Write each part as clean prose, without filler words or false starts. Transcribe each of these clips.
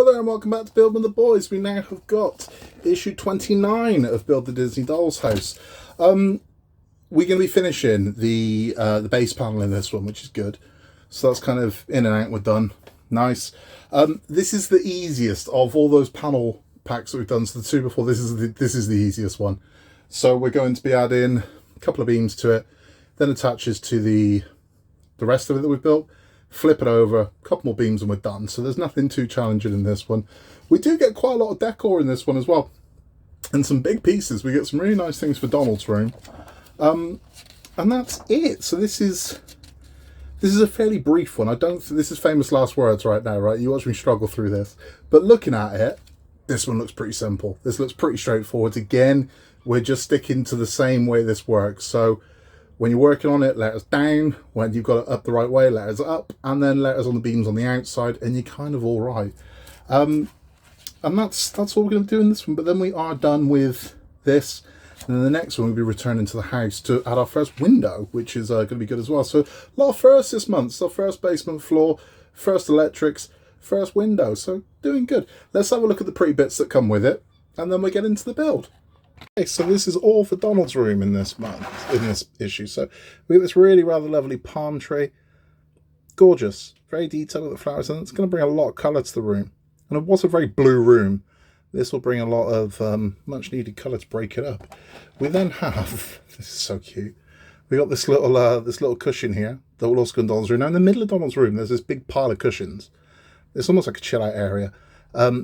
Hello there and welcome back to Build with the Boys. We now have got issue 29 of Build the Disney Dolls House. We're going to be finishing the base panel in this one, which is good. So that's kind of in and out, we're done. Nice. This is the easiest of all those panel packs that we've done. So the two before, this is the easiest one. So we're going to be adding a couple of beams to it, then attaches to the rest of it that we've built. Flip it over, a couple more beams and we're done. So there's nothing too challenging in this one. We do get quite a lot of decor in this one as well, and some big pieces. We get some really nice things for Donald's room, and that's it. So this is a fairly brief one. I don't think this is famous last words right now, right? You watch me struggle through this, but looking at it, this one looks pretty simple. This looks pretty straightforward. Again, we're just sticking to the same way this works. So when you're working on it, letters down. When you've got it up the right way, letters up, and then letters on the beams on the outside, and you're kind of all right. And that's all we're going to do in this one. But then we are done with this, and then the next one we'll be returning to the house to add our first window, which is going to be good as well. So a lot of firsts this month. So first basement floor, first electrics, first window. So doing good. Let's have a look at the pretty bits that come with it, and then we get into the build. Okay, so this is all for Donald's room in this issue. So we have this really rather lovely palm tree. Gorgeous. Very detailed with the flowers, and it's going to bring a lot of colour to the room. And it was a very blue room. This will bring a lot of much needed colour to break it up. We then have, this is so cute, we got this little cushion here that will also go in Donald's room. Now in the middle of Donald's room there's this big pile of cushions. It's almost like a chill out area.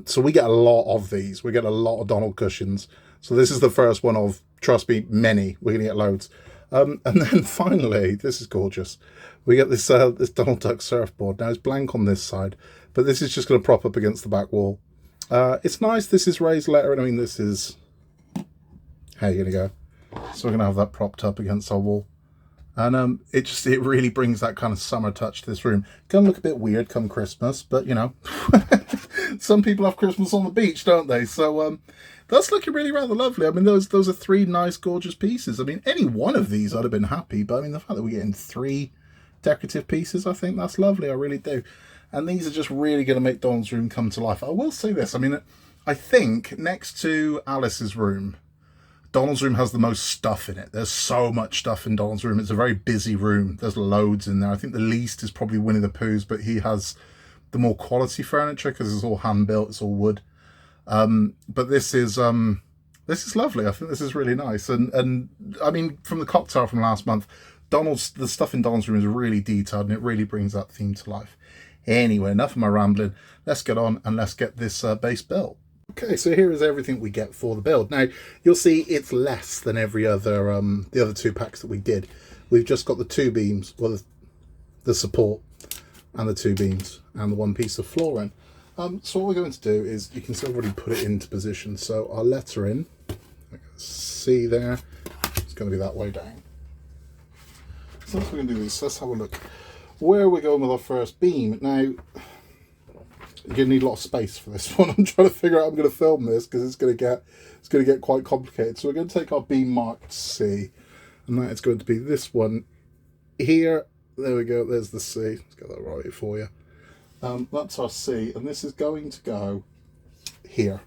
So we get a lot of these. We get a lot of Donald cushions. So this is the first one of, trust me, many. We're going to get loads. And then finally, this is gorgeous. We get this this Donald Duck surfboard. Now it's blank on this side, but this is just going to prop up against the back wall. It's nice. This is raised lettering. I mean, this is how you're going to go. So we're going to have that propped up against our wall. And it really brings that kind of summer touch to this room. Gonna look a bit weird come Christmas, but you know, some people have Christmas on the beach, don't they? So that's looking really rather lovely. I mean, those are three nice, gorgeous pieces. I mean, any one of these I'd have been happy, but I mean, the fact that we're getting three decorative pieces, I think that's lovely. I really do. And these are just really going to make Donald's room come to life. I will say this. I mean, I think next to Alice's room, Donald's room has the most stuff in it. There's so much stuff in Donald's room. It's a very busy room. There's loads in there. I think the least is probably Winnie the Pooh's, but he has the more quality furniture because it's all hand built. It's all wood. But this is lovely. I think this is really nice. And I mean, from the cocktail from last month, the stuff in Donald's room is really detailed and it really brings that theme to life. Anyway, enough of my rambling. Let's get on and let's get this base built. Okay, so here is everything we get for the build. Now, you'll see it's less than every other, the other two packs that we did. We've just got the two beams, well, the support and the two beams and the one piece of flooring. So what we're going to do is, you can see I've already put it into position. So our letter in, see there, it's going to be that way down. So what we're going to do is, let's have a look. Where are we going with our first beam? Now, you're going to need a lot of space for this one. I'm trying to figure out how I'm going to film this because it's going to get quite complicated. So we're going to take our beam marked C, and that is going to be this one here. There we go. There's the C. Let's get that right for you. That's our C, and this is going to go here.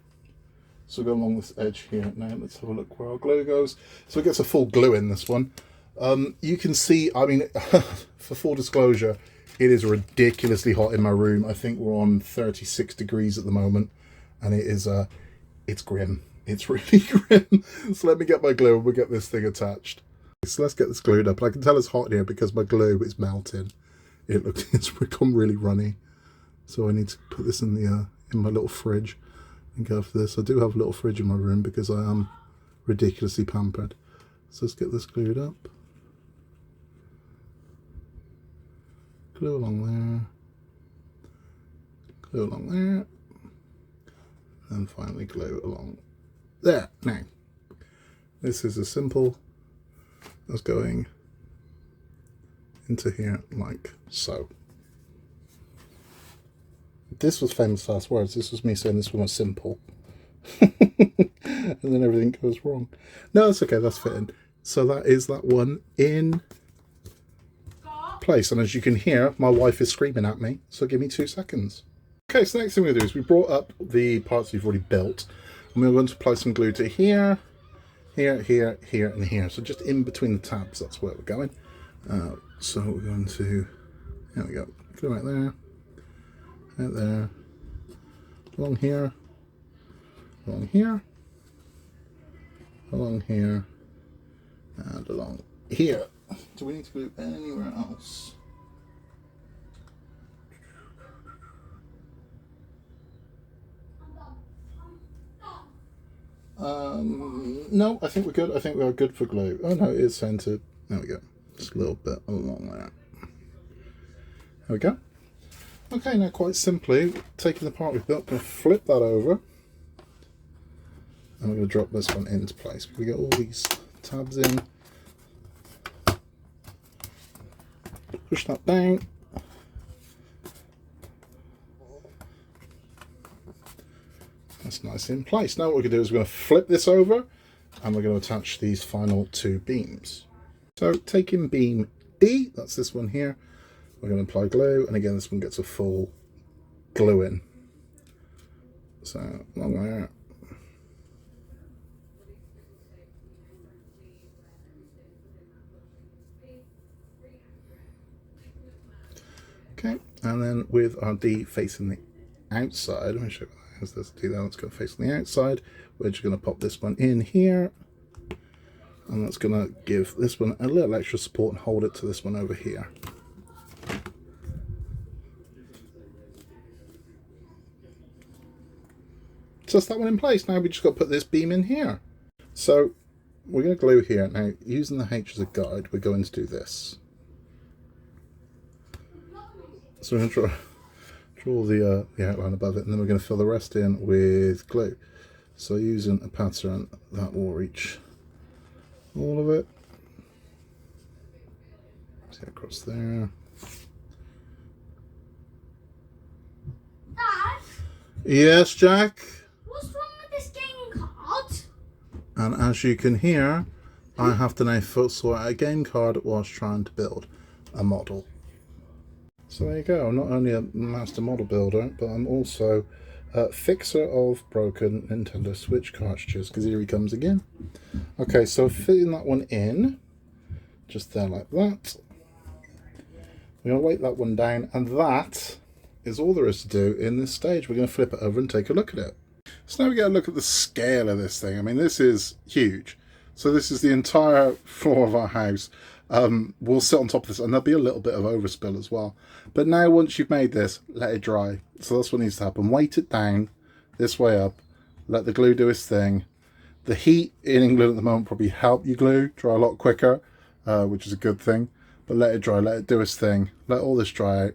So we'll go along this edge here. Now let's have a look where our glue goes. So it gets a full glue in this one. You can see, I mean, for full disclosure, it is ridiculously hot in my room. I think we're on 36 degrees at the moment, and it is it's grim. It's really grim. So let me get my glue and we'll get this thing attached. So let's get this glued up. And I can tell it's hot in here because my glue is melting. It's become really runny. So I need to put this in my little fridge and go for this. I do have a little fridge in my room because I am ridiculously pampered. So let's get this glued up. Glue along there, glue along there, and finally glue along there. Now, this is as simple as going into here like so. This was famous last words. This was me saying this one was simple. And then everything goes wrong. No, that's okay, that's fitting. So that is that one in place, and as you can hear, my wife is screaming at me, so give me 2 seconds. Okay, so the next thing we're going to do is we brought up the parts we've already built, and we're going to apply some glue to here, here, here, here, and here. So just in between the tabs, that's where we're going. So we're going to, there we go, glue right there, along here, along here, along here, and along here. Do we need to glue anywhere else? No, I think we're good. I think we are good for glue. Oh no, it is centered. There we go. Just a little bit along there. There we go. Okay, now quite simply, taking the part we've built, we're going to flip that over. And we're going to drop this one into place. We get all these tabs in. Push that down. That's nice in place. Now what we're going to do is we're going to flip this over and we're going to attach these final two beams. So taking beam D, that's this one here, we're going to apply glue, and again this one gets a full glue in. So along there. Okay, and then with our D facing the outside, let me show you how this do that. Let's go facing the outside. We're just going to pop this one in here, and that's going to give this one a little extra support and hold it to this one over here. So that's that one in place. Now we just got to put this beam in here. So we're going to glue here. Now using the H as a guide, we're going to do this. So we're going to draw the outline above it, and then we're going to fill the rest in with glue. So using a pattern that will reach all of it. See across there. Dad? Yes, Jack? What's wrong with this game card? And as you can hear, I have to now sort out a game card whilst trying to build a model. So there you go, I'm not only a master model builder, but I'm also a fixer of broken Nintendo Switch cartridges, because here he comes again. Okay, so fitting that one in, just there like that. We're going to weight that one down, and that is all there is to do in this stage. We're going to flip it over and take a look at it. So now we get a look at the scale of this thing. I mean, this is huge. So this is the entire floor of our house. We'll sit on top of this, and there'll be a little bit of overspill as well. But now once you've made this, let it dry. So that's what needs to happen. Weight it down this way up. Let the glue do its thing. The heat in England at the moment probably help your glue dry a lot quicker, which is a good thing. But let it dry, let it do its thing. Let all this dry out,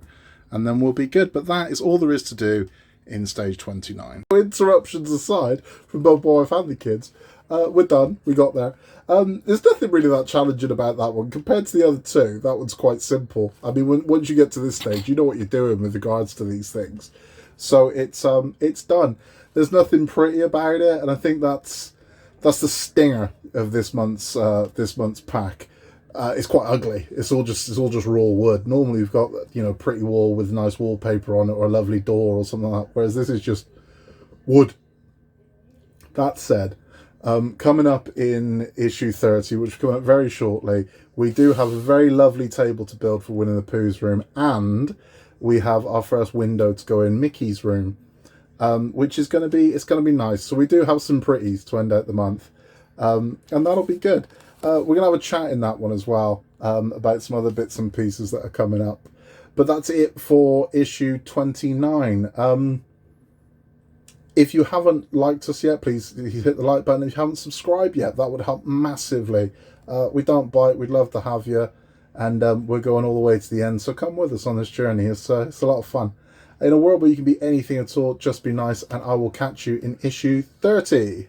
and then we'll be good. But that is all there is to do in stage 29. Interruptions aside from both my wife and the kids, we're done. We got there. There's nothing really that challenging about that one compared to the other two. That one's quite simple. I mean, once you get to this stage, you know what you're doing with regards to these things. So it's done. There's nothing pretty about it, and I think that's the stinger of this month's pack. It's quite ugly. It's all just raw wood. Normally you've got, you know, pretty wall with nice wallpaper on it, or a lovely door or something like that. Whereas this is just wood. That said, coming up in issue 30, which will come up very shortly, we do have a very lovely table to build for Winnie the Pooh's room, and we have our first window to go in Mickey's room, which is going to be nice. So we do have some pretties to end out the month, and that'll be good. We're going to have a chat in that one as well, about some other bits and pieces that are coming up. But that's it for issue 29. If you haven't liked us yet, please hit the like button. If you haven't subscribed yet, that would help massively. We don't bite. We'd love to have you. And we're going all the way to the end. So come with us on this journey. It's a lot of fun. In a world where you can be anything at all, just be nice. And I will catch you in issue 30.